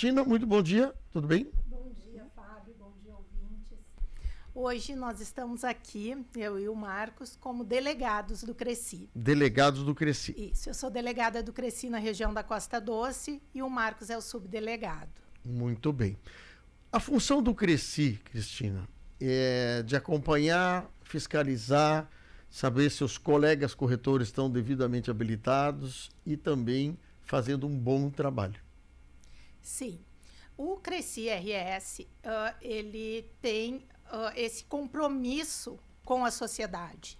Cristina, muito bom dia, tudo bem? Bom dia, Fábio, bom dia, ouvintes. Hoje nós estamos aqui, eu e o Marcos, como delegados do Cresci. Delegados do Cresci. Isso, eu sou delegada do Cresci na região da Costa Doce e o Marcos é o subdelegado. Muito bem. A função do Cresci, Cristina, é de acompanhar, fiscalizar, saber se os colegas corretores estão devidamente habilitados e também fazendo um bom trabalho. Sim, o Cresci RS, ele tem esse compromisso com a sociedade.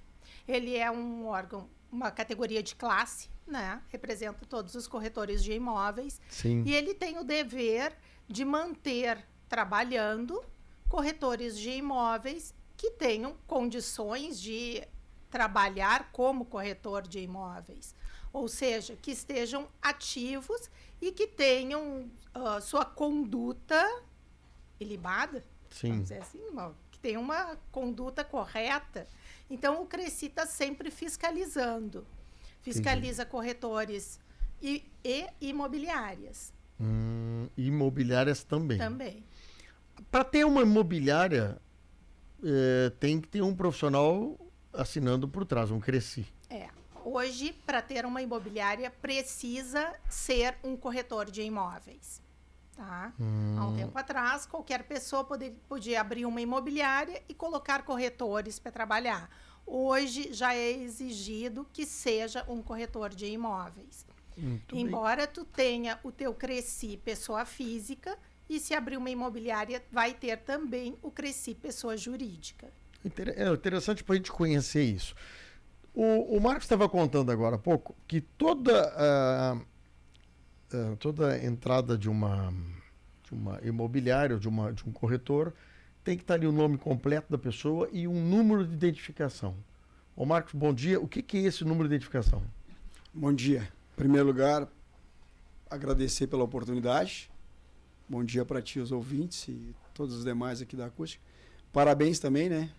Ele é um órgão, uma categoria de classe, né? Representa todos os corretores de imóveis. Sim. E ele tem o dever de manter trabalhando corretores de imóveis que tenham condições de trabalhar como corretor de imóveis. Ou seja, que estejam ativos e que tenham sua conduta ilibada, Sim. vamos dizer assim, que tenham uma conduta correta. Então, o Cresci está sempre fiscalizando. Fiscaliza corretores e imobiliárias. Imobiliárias também. Também. Para ter uma imobiliária, tem que ter um profissional assinando por trás, um Cresci. Hoje, para ter uma imobiliária, precisa ser um corretor de imóveis. Tá? Há um tempo atrás, qualquer pessoa podia abrir uma imobiliária e colocar corretores para trabalhar. Hoje, já é exigido que seja um corretor de imóveis. Embora tu tenha o teu Cresci pessoa física, e se abrir uma imobiliária, vai ter também o Cresci pessoa jurídica. É interessante para a gente conhecer isso. O Marcos estava contando agora há pouco que toda entrada de uma imobiliária, de um corretor, tem que estar ali o nome completo da pessoa e um número de identificação. Ô Marcos, bom dia. O que é esse número de identificação? Bom dia. Em primeiro lugar, agradecer pela oportunidade. Bom dia para ti, os ouvintes e todos os demais aqui da Acústica. Parabéns também, né?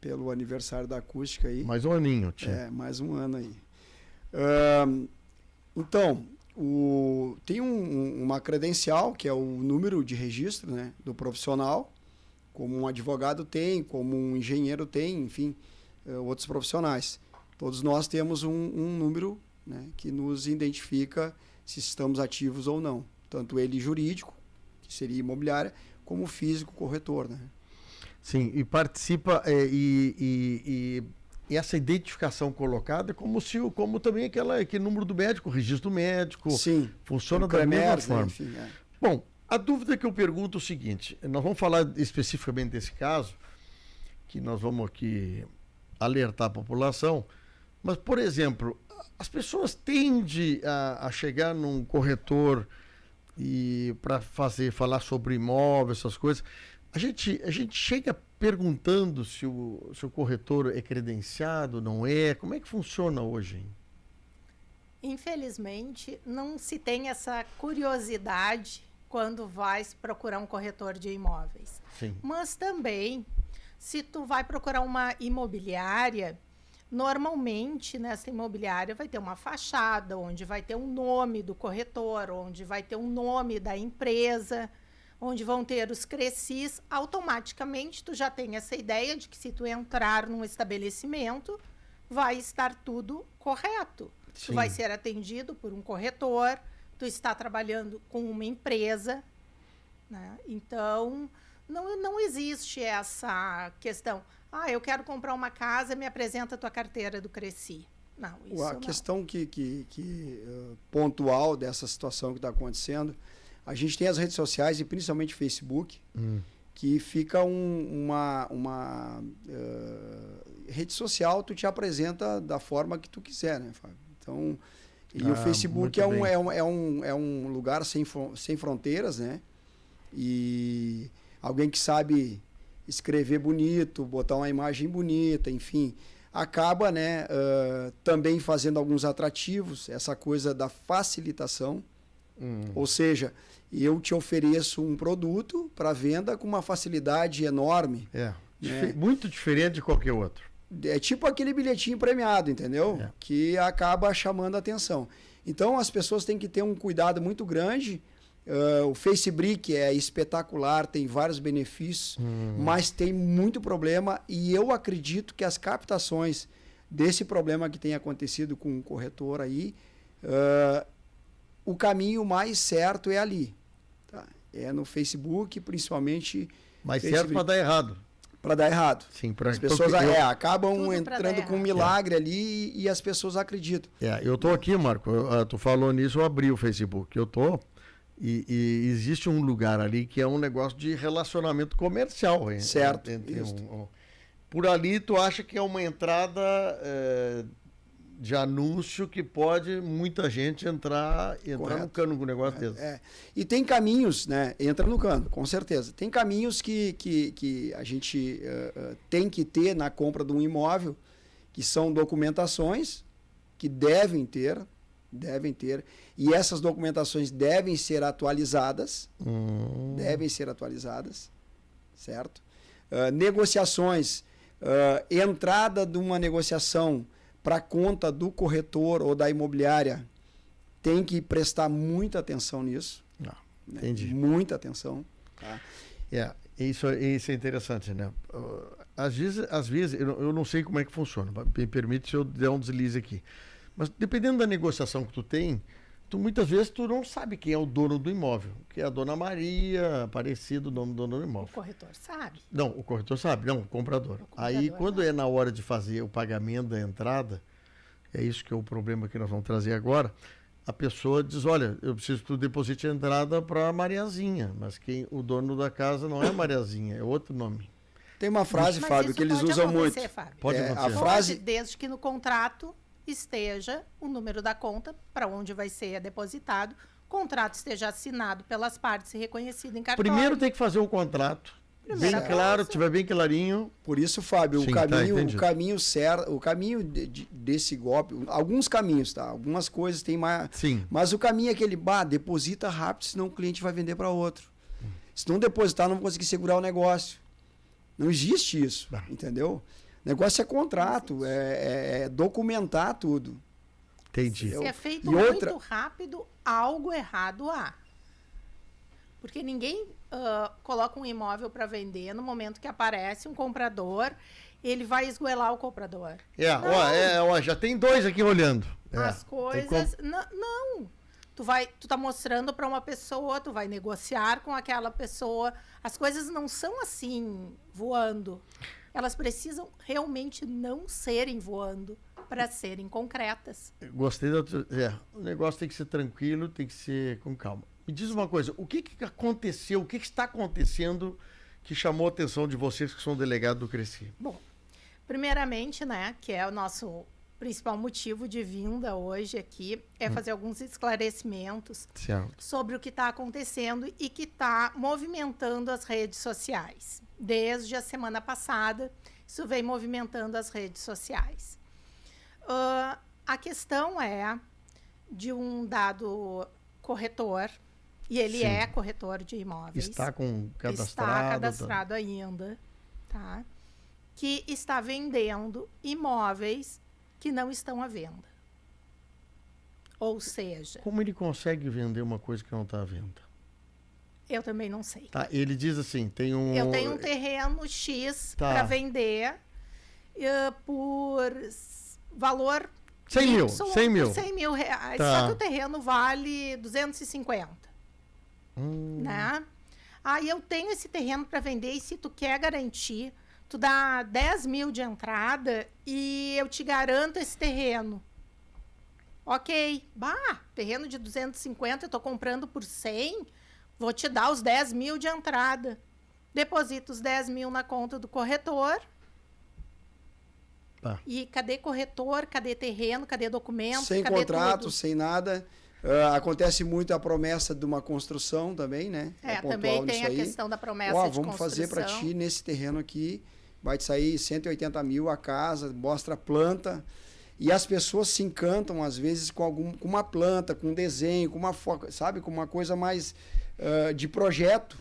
Pelo aniversário da Acústica aí. Mais um aninho, tio. Mais um ano aí. Então, tem uma credencial, que é o número de registro, né, do profissional, como um advogado tem, como um engenheiro tem, enfim, outros profissionais. Todos nós temos um número, né, que nos identifica se estamos ativos ou não. Tanto ele jurídico, que seria imobiliária, como físico, corretor, né? Sim, e participa e essa identificação colocada é como também aquele número do médico, o registro médico. Sim. Funciona da mesma forma. Né? Enfim, Bom, a dúvida que eu pergunto é o seguinte, nós vamos falar especificamente desse caso, que nós vamos aqui alertar a população, mas, por exemplo, as pessoas tendem a chegar num corretor e para falar sobre imóveis, essas coisas. A gente chega perguntando se o corretor é credenciado, não é? Como é que funciona hoje, hein? Infelizmente, não se tem essa curiosidade quando vai procurar um corretor de imóveis. Sim. Mas também, se tu vai procurar uma imobiliária, normalmente nessa imobiliária vai ter uma fachada, onde vai ter um nome do corretor, onde vai ter um nome da empresa, onde vão ter os Crescis. Automaticamente tu já tem essa ideia de que se tu entrar num estabelecimento, vai estar tudo correto. Sim. Tu vai ser atendido por um corretor, tu está trabalhando com uma empresa, né? Então, não existe essa questão, eu quero comprar uma casa, me apresenta a tua carteira do Cresci. Não, isso não. A questão pontual dessa situação que está acontecendo, a gente tem as redes sociais e principalmente Facebook, que fica uma rede social, tu te apresenta da forma que tu quiser, né, Fábio? Então, o Facebook é um lugar sem fronteiras, né? E alguém que sabe escrever bonito, botar uma imagem bonita, enfim, acaba, né, também fazendo alguns atrativos, essa coisa da facilitação. Ou seja, eu te ofereço um produto para venda com uma facilidade enorme. Né? Muito diferente de qualquer outro. É tipo aquele bilhetinho premiado, entendeu? Que acaba chamando a atenção. Então as pessoas têm que ter um cuidado muito grande O Facebook é espetacular, tem vários benefícios, mas tem muito problema, e eu acredito que as captações desse problema que tem acontecido com o corretor aí, o caminho mais certo é ali. Tá? É no Facebook, principalmente. Mas certo para dar errado. Para dar errado. Sim, as pessoas acabam entrando com um milagre ali e as pessoas acreditam. Eu tô aqui, Marco, tu falou nisso, eu abri o Facebook. Eu tô. E existe um lugar ali que é um negócio de relacionamento comercial. Hein? Certo. Por ali tu acha que é uma entrada de anúncio que pode muita gente entrar no cano com o negócio desse. E tem caminhos, né? Entra no cano, com certeza. Tem caminhos que a gente tem que ter na compra de um imóvel, que são documentações que devem ter, e essas documentações devem ser atualizadas, certo? Negociações, entrada de uma negociação para conta do corretor ou da imobiliária, tem que prestar muita atenção nisso. Entendi. Né? Muita atenção. Tá? Isso é interessante, né? Às vezes eu não sei como é que funciona, me permite se eu der um deslize aqui. Mas dependendo da negociação que tu tem, muitas vezes tu não sabe quem é o dono do imóvel, que é a dona Maria, Aparecido, o nome do dono do imóvel. O corretor sabe. Não, o corretor sabe, não, o comprador. Aí quando é na hora de fazer o pagamento da entrada, é isso que é o problema que nós vamos trazer agora, a pessoa diz, olha, eu preciso que tu deposite a entrada para Mariazinha, mas o dono da casa não é Mariazinha, é outro nome. Tem uma frase, Fábio, que eles usam muito. Fábio. Pode acontecer. A frase... Desde que no contrato esteja o número da conta para onde vai ser depositado, o contrato esteja assinado pelas partes e reconhecido em cartório. Primeiro tem que fazer o contrato, bem claro, tiver bem clarinho. Por isso, Fábio, o caminho certo, o caminho desse golpe, alguns caminhos, tá? Algumas coisas tem mais, mas o caminho é aquele, deposita rápido, senão o cliente vai vender para outro. Se não depositar, não vou conseguir segurar o negócio. Não existe isso, entendeu? O negócio é contrato, é documentar tudo. Entendi. Se é feito muito rápido, algo errado há. Porque ninguém coloca um imóvel para vender no momento que aparece um comprador, ele vai esgoelar o comprador. Já tem dois aqui olhando. As coisas... Não. Tu tá mostrando para uma pessoa, tu vai negociar com aquela pessoa. As coisas não são assim, voando. Elas precisam realmente não serem voando para serem concretas. Gostei da... o negócio tem que ser tranquilo, tem que ser com calma. Me diz uma coisa, o que aconteceu, o que está acontecendo que chamou a atenção de vocês que são delegados do Cresci? Bom, primeiramente, né, que é o nosso principal motivo de vinda hoje aqui, é fazer alguns esclarecimentos sobre o que está acontecendo e que está movimentando as redes sociais. Desde a semana passada, isso vem movimentando as redes sociais. A questão é de um dado corretor, e ele é corretor de imóveis. Está cadastrado ainda, tá? Que está vendendo imóveis que não estão à venda. Ou seja... Como ele consegue vender uma coisa que não está à venda? Eu também não sei. Tá, ele diz assim, eu tenho um terreno X para vender por valor... 100 mil. 100 mil reais. Só que o terreno vale 250. Né? Aí eu tenho esse terreno para vender e se tu quer garantir, tu dá 10 mil de entrada e eu te garanto esse terreno. Ok. Terreno de 250, eu tô comprando por 100, vou te dar os 10 mil de entrada. Deposito os 10 mil na conta do corretor. E cadê corretor, cadê terreno, cadê documento? Sem cadê contrato, tudo? sem nada. Acontece muito a promessa de uma construção também, né? Também tem a questão da promessa de construção. Vamos fazer para ti nesse terreno aqui, vai te sair 180 mil a casa, mostra a planta. E as pessoas se encantam, às vezes, com uma planta, com um desenho, com uma foto, sabe? Com uma coisa mais de projeto.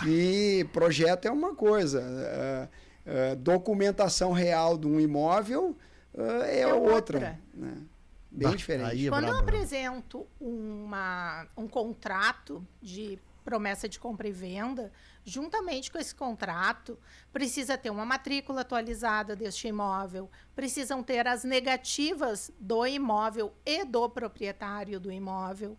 Que projeto é uma coisa... documentação real de um imóvel é outra. Né? Bem diferente. Aí é Quando eu brabo, né? apresento um contrato de promessa de compra e venda, juntamente com esse contrato, precisa ter uma matrícula atualizada deste imóvel, precisam ter as negativas do imóvel e do proprietário do imóvel.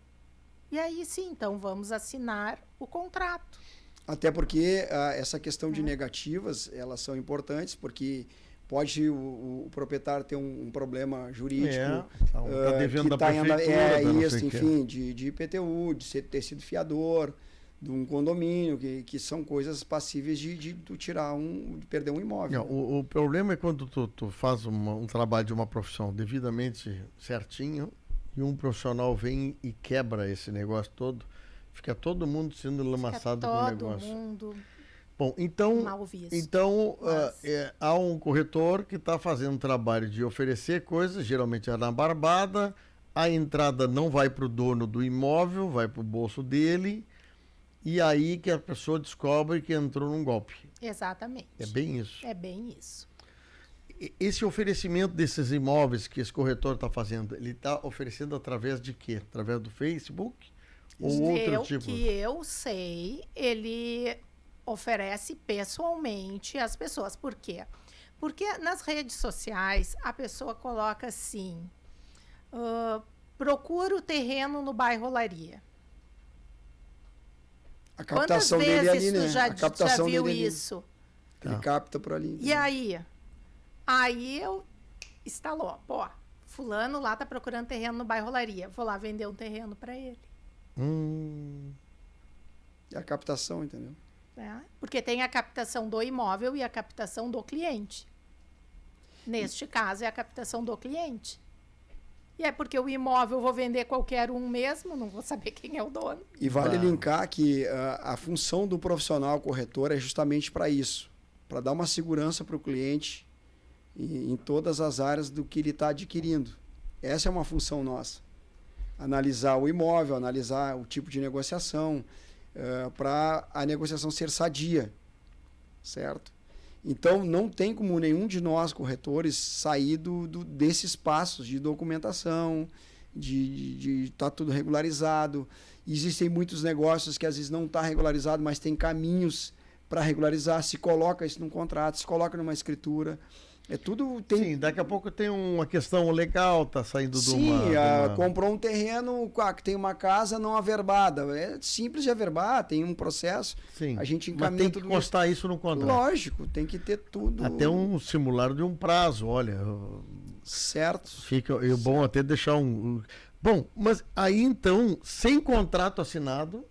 E aí sim, então vamos assinar o contrato. Até porque essa questão de negativas, elas são importantes, porque pode o proprietário ter um problema jurídico, Tá devendo da que está prefeitura, da não sei isso, o quê. enfim, de IPTU, de ter sido fiador, de um condomínio, que são coisas passíveis de perder um imóvel. Não, o problema é quando tu faz um trabalho de uma profissão devidamente certinho e um profissional vem e quebra esse negócio todo, fica todo mundo sendo lamaçado com o negócio. Todo mundo Bom, então, mal visto. então Mas- há um corretor que está fazendo um trabalho de oferecer coisas, geralmente é na barbada, a entrada não vai para o dono do imóvel, vai para o bolso dele, e aí que a pessoa descobre que entrou num golpe. Exatamente. É bem isso. É bem isso. Esse oferecimento desses imóveis que esse corretor está fazendo, ele está oferecendo através de quê? Através do Facebook? Ou outro tipo? Que eu sei, ele oferece pessoalmente às pessoas. Por quê? Porque nas redes sociais a pessoa coloca assim: procura o terreno no bairro Olaria. A Quantas captação dele vezes ali, né? tu já, A captação já viu dele ali. isso? Ele capta por ali. E aí? Aí eu instalou, pô, fulano lá tá procurando terreno no bairro Olaria. Vou lá vender um terreno para ele. É a captação, entendeu? Né? Porque tem a captação do imóvel e a captação do cliente. Neste caso, é a captação do cliente. E é porque o imóvel eu vou vender qualquer um mesmo, não vou saber quem é o dono. E vale linkar que a função do profissional corretor é justamente para isso, para dar uma segurança para o cliente em todas as áreas do que ele está adquirindo. Essa é uma função nossa. Analisar o imóvel, analisar o tipo de negociação, para a negociação ser sadia, certo? Então, não tem como nenhum de nós, corretores, sair desses passos de documentação, de estar tudo regularizado. Existem muitos negócios que às vezes não está regularizado, mas tem caminhos para regularizar. Se coloca isso num contrato, se coloca numa escritura. É tudo... Sim, daqui a pouco tem uma questão legal, tá saindo de Sim, uma... comprou um terreno que tem uma casa não averbada. É simples de averbar, tem um processo. Sim, A gente mas encaminha tem que tudo constar isso no contrato. Lógico, tem que ter tudo Até um simulário de um prazo, olha. certo. Fica bom até deixar Bom, mas aí então, sem contrato assinado,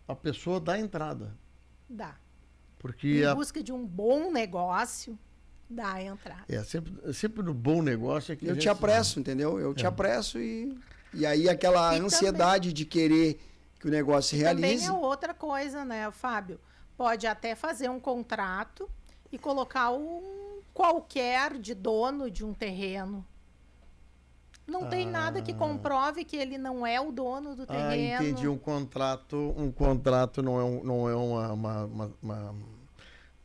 a pessoa dá entrada. Dá. Porque Em busca de um bom negócio, dá a entrada. sempre no bom negócio é que a Eu gente te apresso, entendeu? Eu te apresso e aí aquela E ansiedade de querer que o negócio se realize. Também é outra coisa, né, Fábio? Pode até fazer um contrato e colocar um qualquer de dono de um terreno. Não tem nada que comprove que ele não é o dono do terreno. Entendi. Um contrato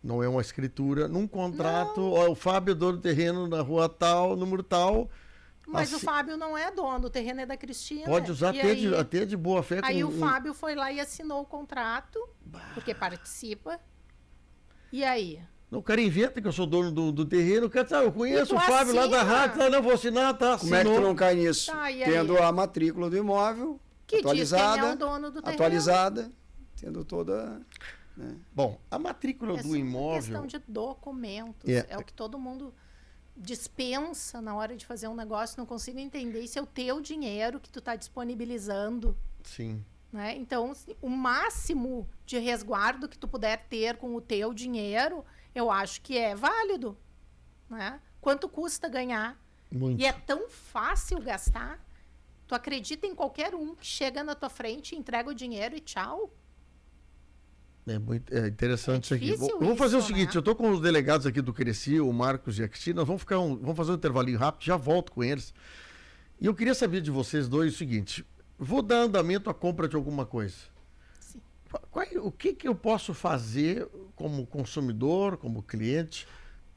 não é uma escritura. Num contrato, ó, o Fábio é dono do terreno na rua tal, número tal. Mas o Fábio não é dono, o terreno é da Cristina. Pode usar até de boa fé. Aí o Fábio foi lá e assinou o contrato, porque participa. E aí? O cara inventa que eu sou dono do terreno. O cara sabe, eu conheço E o tu Fábio lá da assina? rádio, não vou assinar, tá? Como é que tu assinou. não cai nisso? Tá, e aí? Tendo a matrícula do imóvel Que diz quem atualizada, é o dono do terreno. atualizada, tendo toda... Bom, a matrícula É do só imóvel... uma questão de documentos. É o que todo mundo dispensa na hora de fazer um negócio. Não consigo entender. Isso é o teu dinheiro que tu está disponibilizando. Sim. Né? Então, o máximo de resguardo que tu puder ter com o teu dinheiro, eu acho que é válido. Né? Quanto custa ganhar? Muito. E é tão fácil gastar. Tu acredita em qualquer um que chega na tua frente, entrega o dinheiro e tchau? É interessante isso aqui. difícil Vamos fazer o isso, seguinte, né? eu estou com os delegados aqui do Cresci, o Marcos e a Cristina, nós vamos fazer um intervalinho rápido, já volto com eles. E eu queria saber de vocês dois o seguinte, vou dar andamento à compra de alguma coisa. Sim. O que eu posso fazer como consumidor, como cliente,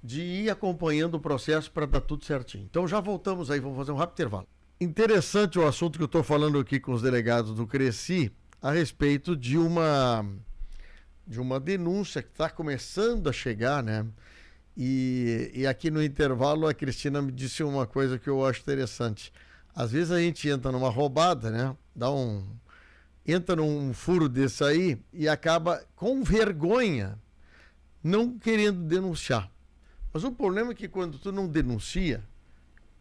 de ir acompanhando o processo para dar tudo certinho? Então já voltamos aí, vamos fazer um rápido intervalo. interessante o assunto que eu estou falando aqui com os delegados do Cresci a respeito de uma denúncia que está começando a chegar, né? E aqui no intervalo a Cristina me disse uma coisa que eu acho interessante. Às vezes a gente entra numa roubada, né? Entra num furo desse aí e acaba com vergonha não querendo denunciar. Mas o problema é que quando tu não denuncia,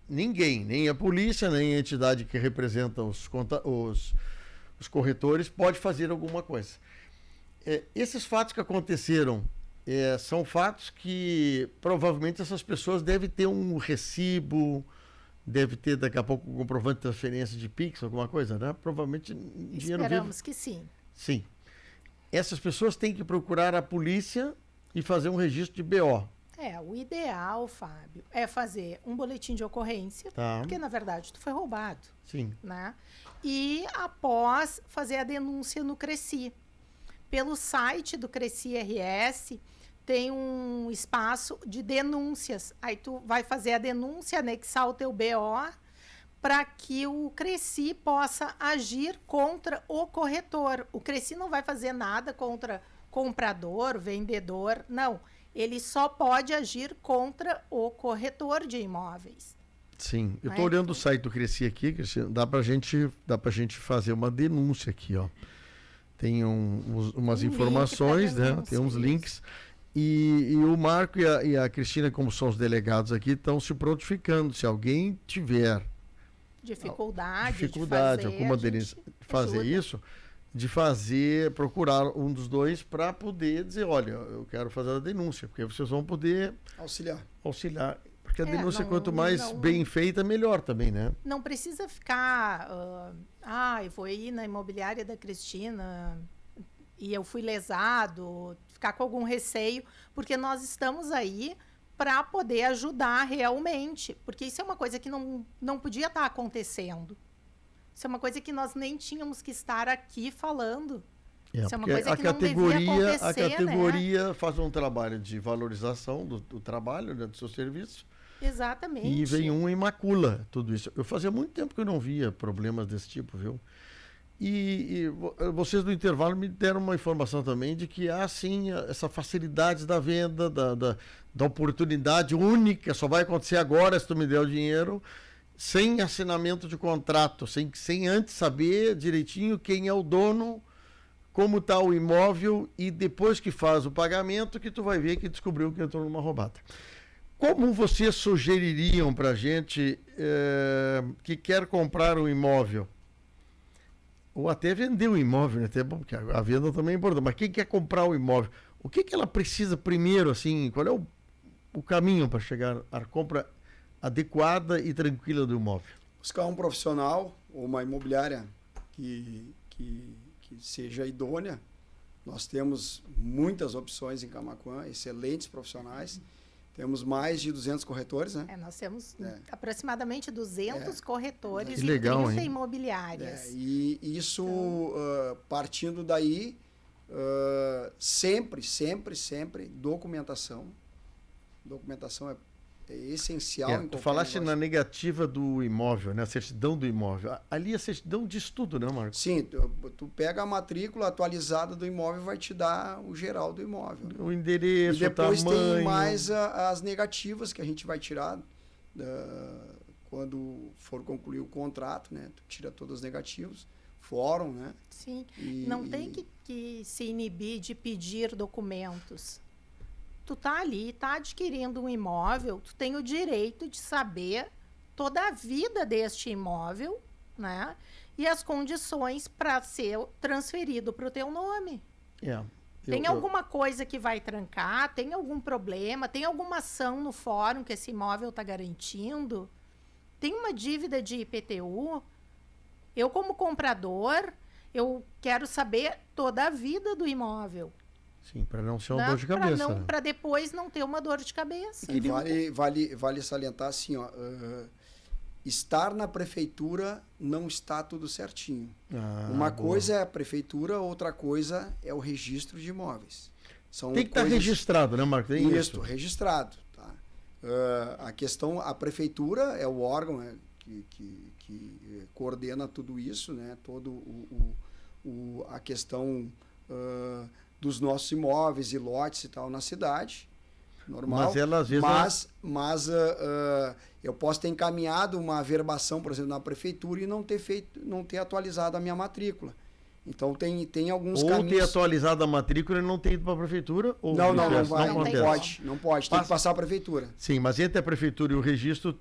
ninguém, nem a polícia, nem a entidade que representa os corretores, pode fazer alguma coisa. Esses fatos que aconteceram são fatos que provavelmente essas pessoas devem ter um recibo, deve ter daqui a pouco um comprovante de transferência de Pix, alguma coisa, né? Provavelmente dinheiro Esperamos vivo. que sim. Sim. Essas pessoas têm que procurar a polícia e fazer um registro de BO. O ideal, Fábio, é fazer um boletim de ocorrência, porque na verdade tu foi roubado. Sim. Né? E após fazer a denúncia no Cresci. Pelo site do Cresci RS tem um espaço de denúncias. Aí tu vai fazer a denúncia, anexar o teu BO para que o Cresci possa agir contra o corretor. O Cresci não vai fazer nada contra comprador, vendedor, não. Ele só pode agir contra o corretor de imóveis. Sim, eu estou olhando o site do Cresci aqui, Cristina, dá pra gente fazer uma denúncia aqui, ó. Tem umas informações, né? Tem uns links. E o Marco e a Cristina, como são os delegados aqui, estão se prontificando. Se alguém tiver dificuldade alguma deles fazer isso, procurar um dos dois para poder dizer, olha, eu quero fazer a denúncia, porque vocês vão poder auxiliar. Porque a denúncia, quanto mais bem feita, melhor também, né? Não precisa ficar, eu vou ir na imobiliária da Cristina e eu fui lesado, ficar com algum receio, porque nós estamos aí para poder ajudar realmente, porque isso é uma coisa que não podia estar acontecendo. Isso é uma coisa que nós nem tínhamos que estar aqui falando. Isso é uma coisa que não devia acontecer, a categoria faz um trabalho de valorização do trabalho, né, do seu serviço. Exatamente. E vem e macula tudo isso. Eu fazia muito tempo que eu não via problemas desse tipo, viu? E vocês do intervalo me deram uma informação também de que há sim essa facilidade da venda, da oportunidade única, só vai acontecer agora se tu me der o dinheiro, sem assinamento de contrato, sem antes saber direitinho quem é o dono, como está o imóvel, e depois que faz o pagamento que tu vai ver que descobriu que entrou numa roubada. Como vocês sugeririam para a gente que quer comprar um imóvel, ou até vender um imóvel, né? Até bom, porque a venda também é importante, mas quem quer comprar um imóvel, o que ela precisa primeiro, assim, qual é o caminho para chegar à compra adequada e tranquila do imóvel? Buscar um profissional ou uma imobiliária que seja idônea. Nós temos muitas opções em Camaquã, excelentes profissionais. Temos mais de 200 corretores, né? Nós temos aproximadamente 200 corretores e 30 imobiliárias. E isso, partindo daí, sempre documentação. Documentação é essencial. Tu falaste na negativa do imóvel, né? A certidão do imóvel. Ali a certidão diz tudo, né, Marcos? Sim, tu pega a matrícula atualizada do imóvel e vai te dar o geral do imóvel. O endereço, e depois o tamanho. tem mais as negativas que a gente vai tirar quando for concluir o contrato, né? Tu tira todas as negativas, fórum, né? Sim, não tem que se inibir de pedir documentos. Tu tá ali, tá adquirindo um imóvel, tu tem o direito de saber toda a vida deste imóvel, né? E as condições para ser transferido para o teu nome. Tem alguma coisa que vai trancar? Tem algum problema? Tem alguma ação no fórum que esse imóvel está garantindo? Tem uma dívida de IPTU? Eu, como comprador, eu quero saber toda a vida do imóvel. Sim, para não ser uma dor de cabeça. Para depois não ter uma dor de cabeça. Vale salientar assim, estar na prefeitura não está tudo certinho. Uma coisa é a prefeitura, outra coisa é o registro de imóveis. Tem que estar registrado, né, Marcos? Isso, registrado. Tá? A prefeitura é o órgão que coordena tudo isso, né? Todo a questão dos nossos imóveis e lotes e tal na cidade, normal. Mas ela às vezes... eu posso ter encaminhado uma averbação, por exemplo, na prefeitura e não ter atualizado a minha matrícula. Então tem alguns caminhos... Ou ter atualizado a matrícula e não ter ido para a prefeitura? Ou Não acontece? pode. Tem que passar a prefeitura. Sim, mas entre a prefeitura e o registro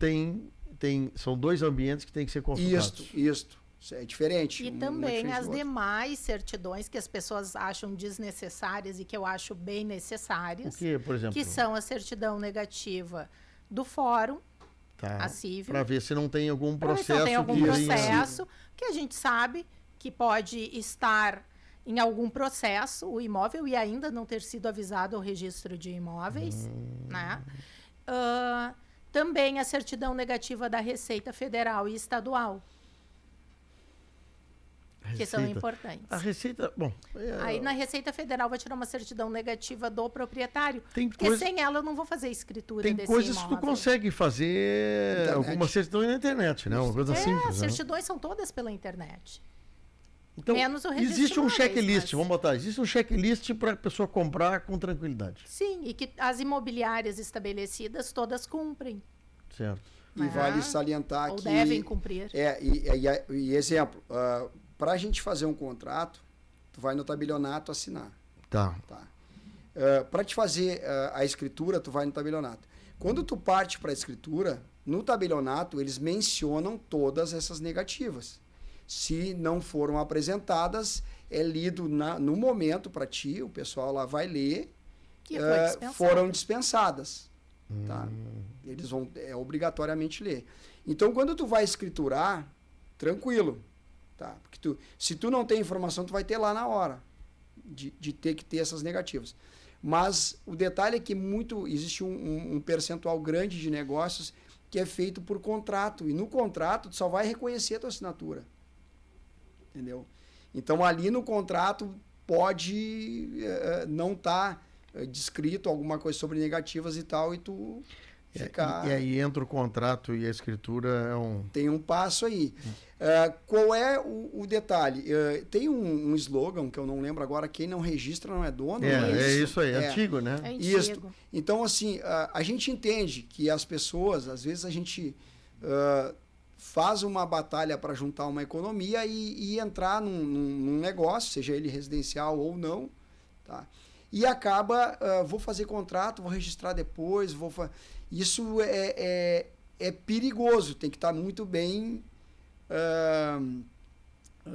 são dois ambientes que têm que ser consultados. Isso. É diferente. E também as demais certidões que as pessoas acham desnecessárias e que eu acho bem necessárias. O que, por exemplo? Que são a certidão negativa do fórum, a civil. Para ver se não tem algum processo. Se não tem algum processo, que a gente sabe que pode estar em algum processo o imóvel e ainda não ter sido avisado ao registro de imóveis, né? Também a certidão negativa da Receita Federal e Estadual, que são importantes. A Receita, bom... Aí na Receita Federal vai tirar uma certidão negativa do proprietário, sem ela eu não vou fazer a escritura desse imóvel. Tem coisas que tu consegue fazer alguma certidão na internet, né? Uma coisa simples. As certidões são todas pela internet. Então, menos o registro existe um checklist, mas... vamos botar, existe um checklist para a pessoa comprar com tranquilidade. Sim, e que as imobiliárias estabelecidas todas cumprem. Certo. E vale salientar que... Ou devem cumprir. E exemplo, para a gente fazer um contrato, tu vai no tabelionato assinar. Tá. Para te fazer a escritura, tu vai no tabelionato. Quando tu parte para a escritura, no tabelionato, eles mencionam todas essas negativas. Se não foram apresentadas, é lido no momento para ti, o pessoal lá vai ler, que foram dispensadas. Tá? Eles vão obrigatoriamente ler. Então, quando tu vai escriturar, tranquilo. Tá? Porque se tu não tem informação, tu vai ter lá na hora de ter que ter essas negativas. Mas o detalhe é que existe um percentual grande de negócios que é feito por contrato. E no contrato, tu só vai reconhecer a tua assinatura. Entendeu? Então, ali no contrato pode não estar descrito alguma coisa sobre negativas e tal, e tu ficar... E aí entra o contrato e a escritura Tem um passo aí. Qual é o detalhe? Tem um slogan, que eu não lembro agora, quem não registra não é dono. É isso aí, antigo, né? É antigo. Isso. Então, assim, a gente entende que as pessoas, às vezes a gente... faz uma batalha para juntar uma economia e entrar num negócio, seja ele residencial ou não, tá? E acaba, vou fazer contrato, vou registrar depois, isso é perigoso, tem que estar muito bem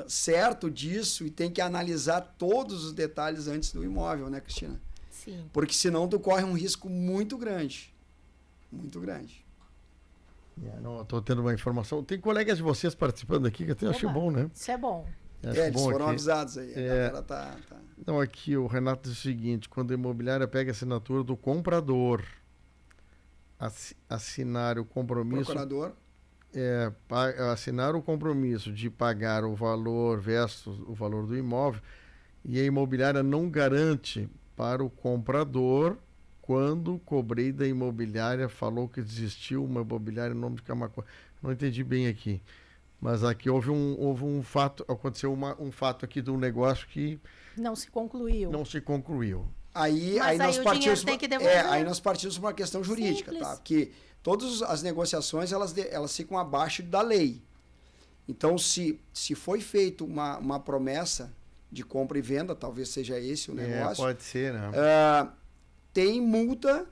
certo disso e tem que analisar todos os detalhes antes do imóvel, né, Cristina? Sim. Porque senão tu corre um risco muito grande, muito grande. Estou tendo uma informação. Tem colegas de vocês participando aqui que eu acho bom, né? Isso é bom. Eles foram avisados aí. Tá. Então, aqui o Renato diz o seguinte: quando a imobiliária pega a assinatura do comprador, assinar o compromisso. Procurador. Assinar o compromisso de pagar o valor versus o valor do imóvel, e a imobiliária não garante para o comprador. Quando cobrei da imobiliária, falou que desistiu uma imobiliária em nome de Camaquã. Não entendi bem aqui. Mas aqui houve um fato, aconteceu um fato aqui de um negócio que... Não se concluiu. Aí nós partimos para uma questão jurídica, simples. Tá? Porque todas as negociações, elas ficam abaixo da lei. Então, se foi feita uma promessa de compra e venda, talvez seja esse o negócio. Pode ser, né? Tem multa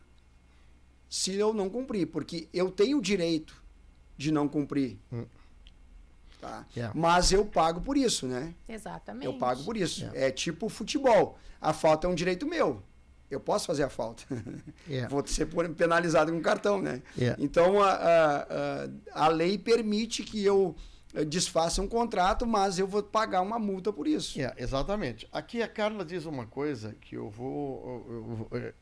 se eu não cumprir, porque eu tenho o direito de não cumprir. Tá? Mas eu pago por isso, né? Exatamente. Eu pago por isso. É tipo futebol. A falta é um direito meu. Eu posso fazer a falta. Vou ser penalizado com cartão, né? Então, a lei permite que eu desfaça um contrato, mas eu vou pagar uma multa por isso. Exatamente. Aqui a Carla diz uma coisa que eu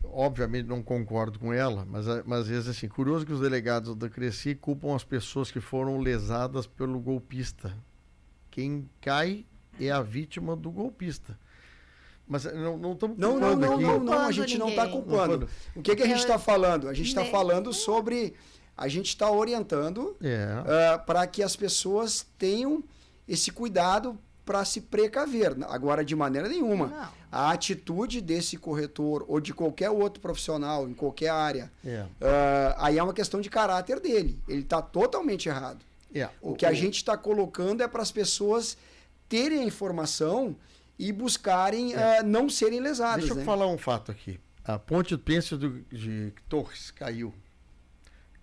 obviamente não concordo com ela, mas às vezes assim, curioso que os delegados da Cresci culpam as pessoas que foram lesadas pelo golpista. Quem cai é a vítima do golpista. Mas não estamos culpando aqui. Não, a gente não está culpando. O que a gente está falando? A gente está falando sobre A gente está orientando para que as pessoas tenham esse cuidado para se precaver. Agora, de maneira nenhuma. Não. A atitude desse corretor ou de qualquer outro profissional em qualquer área, aí é uma questão de caráter dele. Ele está totalmente errado. O que a gente está colocando é para as pessoas terem a informação e buscarem não serem lesadas. Deixa eu falar um fato aqui. A ponte do Pêncil de Torres caiu.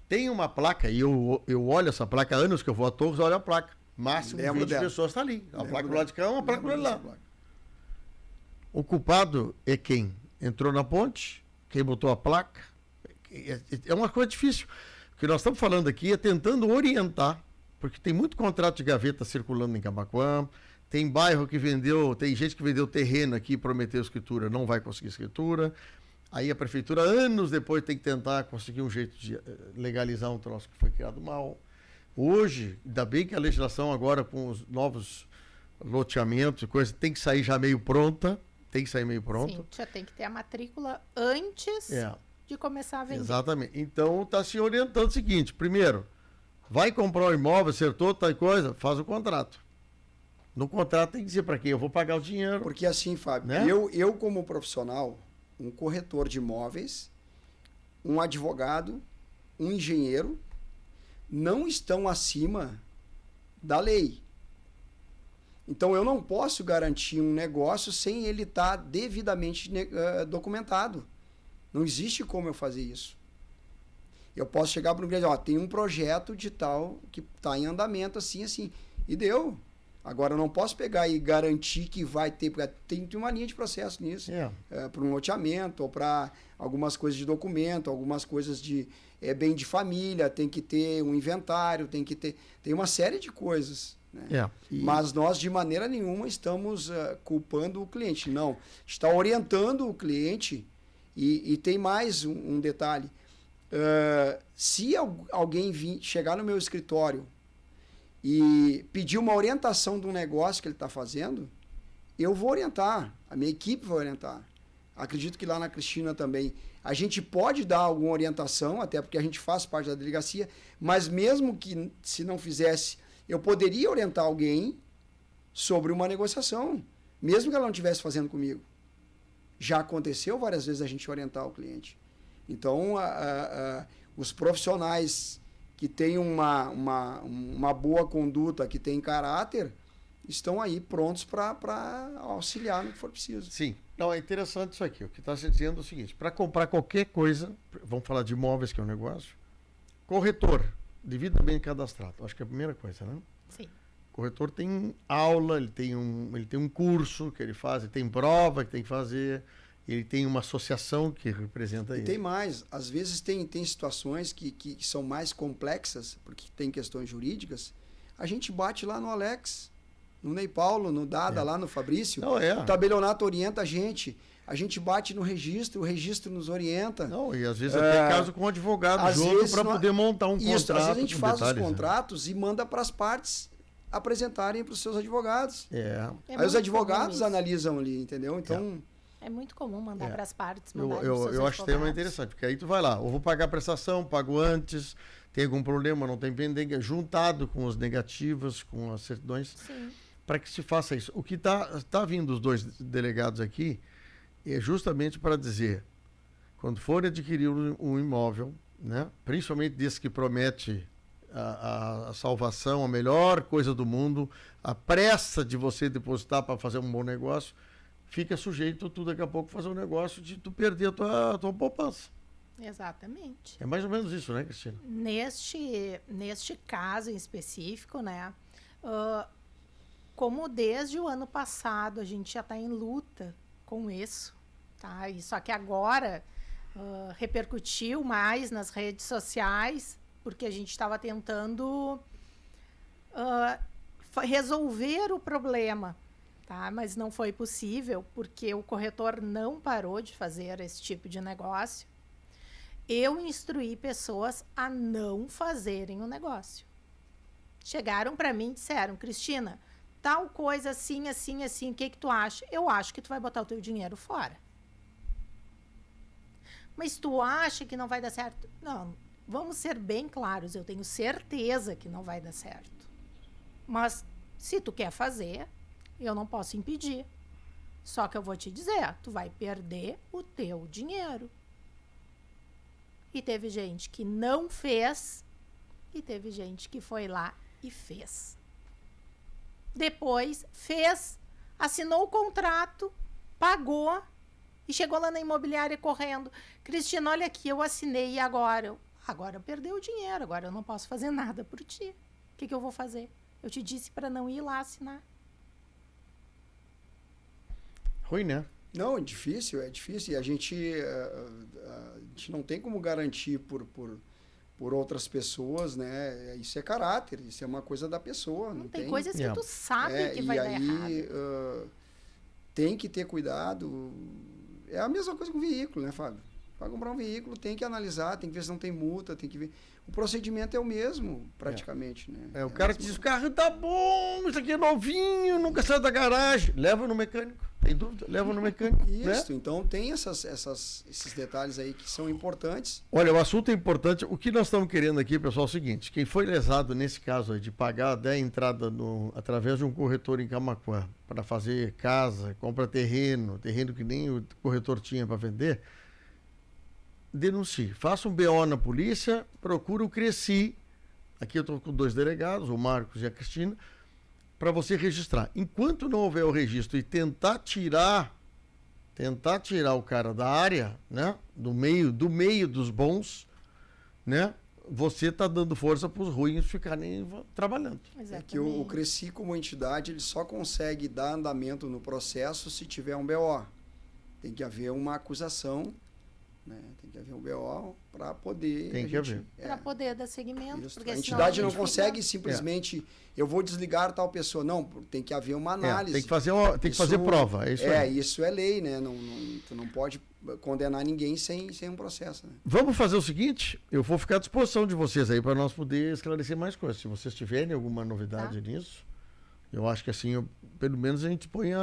Tem uma placa, e eu olho essa placa, há anos que eu vou a Torres, olho a placa. Máximo 20 pessoas está ali. A placa do lado de cá é uma placa do lado lá. O culpado é quem entrou na ponte, quem botou a placa. É uma coisa difícil. O que nós estamos falando aqui é tentando orientar, porque tem muito contrato de gaveta circulando em Camaquã, tem bairro que vendeu, tem gente que vendeu terreno aqui e prometeu escritura, não vai conseguir escritura. Aí a prefeitura, anos depois, tem que tentar conseguir um jeito de legalizar um troço que foi criado mal. Hoje, ainda bem que a legislação agora, com os novos loteamentos e coisas, tem que sair já meio pronta. Tem que sair meio pronta. Sim, já tem que ter a matrícula antes de começar a vender. Exatamente. Então, está se orientando o seguinte. Primeiro, vai comprar um imóvel, acertou tal coisa, faz o contrato. No contrato tem que dizer para quem eu vou pagar o dinheiro. Porque assim, Fábio, né? eu como profissional, um corretor de imóveis, um advogado, um engenheiro, não estão acima da lei. Então, eu não posso garantir um negócio sem ele estar devidamente documentado. Não existe como eu fazer isso. Eu posso chegar para um cliente e dizer, tem um projeto de tal que está em andamento, assim, assim. E deu. Agora, eu não posso pegar e garantir que vai ter, porque tem uma linha de processo nisso. Para um loteamento, ou para algumas coisas de documento, algumas coisas de bem de família, tem que ter um inventário, tem uma série de coisas. Né? Mas nós, de maneira nenhuma, estamos culpando o cliente. Não. Está orientando o cliente e tem mais um detalhe. Se alguém chegar no meu escritório e pedir uma orientação de um negócio que ele está fazendo, eu vou orientar, a minha equipe vai orientar. Acredito que lá na Cristina também a gente pode dar alguma orientação, até porque a gente faz parte da delegacia, mas mesmo que se não fizesse, eu poderia orientar alguém sobre uma negociação, mesmo que ela não estivesse fazendo comigo. Já aconteceu várias vezes a gente orientar o cliente. Então, os profissionais que têm uma boa conduta, que têm caráter, estão aí prontos para auxiliar no que for preciso. Sim. Não, é interessante isso aqui. O que está se dizendo é o seguinte, para comprar qualquer coisa, vamos falar de imóveis, que é um negócio, corretor, devidamente cadastrado. Acho que é a primeira coisa, né? Sim. O corretor tem aula, ele tem um curso que ele faz, ele tem prova que tem que fazer, ele tem uma associação que representa ele. E tem mais. Às vezes tem situações que são mais complexas, porque tem questões jurídicas. A gente bate lá no Alex, no Ney Paulo, no Dada, lá no Fabrício. Não, O tabelionato orienta a gente bate no registro, o registro nos orienta. Não, e às vezes até caso com um advogado junto para poder montar um contrato. Isso, às vezes a gente faz os contratos e manda para as partes apresentarem para os seus advogados. Aí os advogados analisam ali, entendeu? Então... É muito comum mandar para as partes. Eu acho tema interessante, porque aí tu vai lá, eu vou pagar a prestação, pago antes, tem algum problema, não tem pendência, juntado com os negativos, com as certidões, para que se faça isso. O que tá vindo os dois delegados aqui é justamente para dizer, quando for adquirir um imóvel, né, principalmente desse que promete a salvação, a melhor coisa do mundo, a pressa de você depositar para fazer um bom negócio, fica sujeito tu daqui a pouco fazer um negócio de tu perder a tua poupança. Exatamente. É mais ou menos isso, né, Cristina? Neste caso em específico, né, como desde o ano passado a gente já está em luta com isso, tá? E só que agora repercutiu mais nas redes sociais, porque a gente estava tentando resolver o problema. Tá, mas não foi possível, porque o corretor não parou de fazer esse tipo de negócio. Eu instruí pessoas a não fazerem o negócio. Chegaram para mim e disseram, Cristina, tal coisa assim, assim, assim, o que tu acha? Eu acho que tu vai botar o teu dinheiro fora. Mas tu acha que não vai dar certo? Não, vamos ser bem claros, eu tenho certeza que não vai dar certo. Mas se tu quer fazer, eu não posso impedir. Só que eu vou te dizer, tu vai perder o teu dinheiro. E teve gente que não fez, e teve gente que foi lá e fez. Depois fez, assinou o contrato, pagou e chegou lá na imobiliária correndo. Cristina, olha aqui, eu assinei e agora? Agora eu perdi o dinheiro, agora eu não posso fazer nada por ti. O que eu vou fazer? Eu te disse para não ir lá assinar. Ruim, né? Não, é difícil. E a gente não tem como garantir por outras pessoas, né? Isso é caráter, isso é uma coisa da pessoa. Não tem coisas que tu sabe que vai dar errado. Tem que ter cuidado. É a mesma coisa com o veículo, né, Fábio? Vai comprar um veículo, tem que analisar, tem que ver se não tem multa, tem que ver. O procedimento é o mesmo, praticamente, né? O cara que diz, o carro tá bom, isso aqui é novinho, nunca saiu da garagem. Leva no mecânico, tem dúvida? Leva no mecânico. Isso, né? Então tem esses detalhes aí que são importantes. Olha, o assunto é importante. O que nós estamos querendo aqui, pessoal, é o seguinte: quem foi lesado nesse caso aí de pagar a entrada através de um corretor em Camaquã para fazer casa, compra terreno que nem o corretor tinha para vender, denuncie. Faça um BO na polícia, procura o Cresci. Aqui eu estou com 2 delegados, o Marcos e a Cristina, para você registrar. Enquanto não houver o registro e tentar tirar o cara da área, né, do meio dos bons, né, você está dando força para os ruins ficarem trabalhando. Exatamente. É que o Cresci como entidade, ele só consegue dar andamento no processo se tiver um BO. Tem que haver uma acusação, né? Tem que haver um BO para poder... Para poder dar seguimento. Porque a entidade não consegue simplesmente, eu vou desligar tal pessoa. Não, tem que haver uma análise. Tem que fazer prova. Isso é lei, né? Tu não pode condenar ninguém sem um processo. Né? Vamos fazer o seguinte, eu vou ficar à disposição de vocês aí para nós poder esclarecer mais coisas. Se vocês tiverem alguma novidade nisso, eu acho que assim, pelo menos a gente põe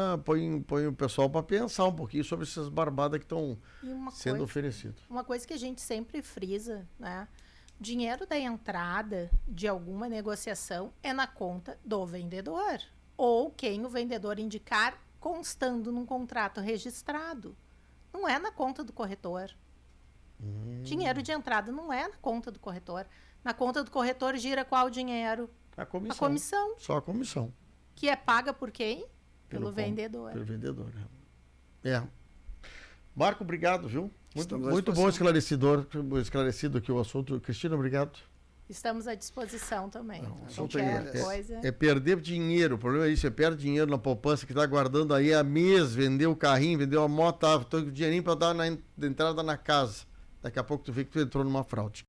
o pessoal para pensar um pouquinho sobre essas barbadas que estão sendo oferecidas. Uma coisa que a gente sempre frisa, né? Dinheiro da entrada de alguma negociação é na conta do vendedor. Ou quem o vendedor indicar constando num contrato registrado. Não é na conta do corretor. Dinheiro de entrada não é na conta do corretor. Na conta do corretor gira qual dinheiro? A comissão. A comissão. Só a comissão. Que é paga por quem? Pelo vendedor. Pelo vendedor. Marco, obrigado, viu? Muito bom, esclarecido aqui o assunto. Cristina, obrigado. Estamos à disposição também. Qualquer coisa. É perder dinheiro. O problema é isso, perde dinheiro na poupança que está guardando aí há mês, vendeu o carrinho, vendeu a moto, tô com dinheirinho para dar na entrada na casa. Daqui a pouco tu vê que tu entrou numa fraude.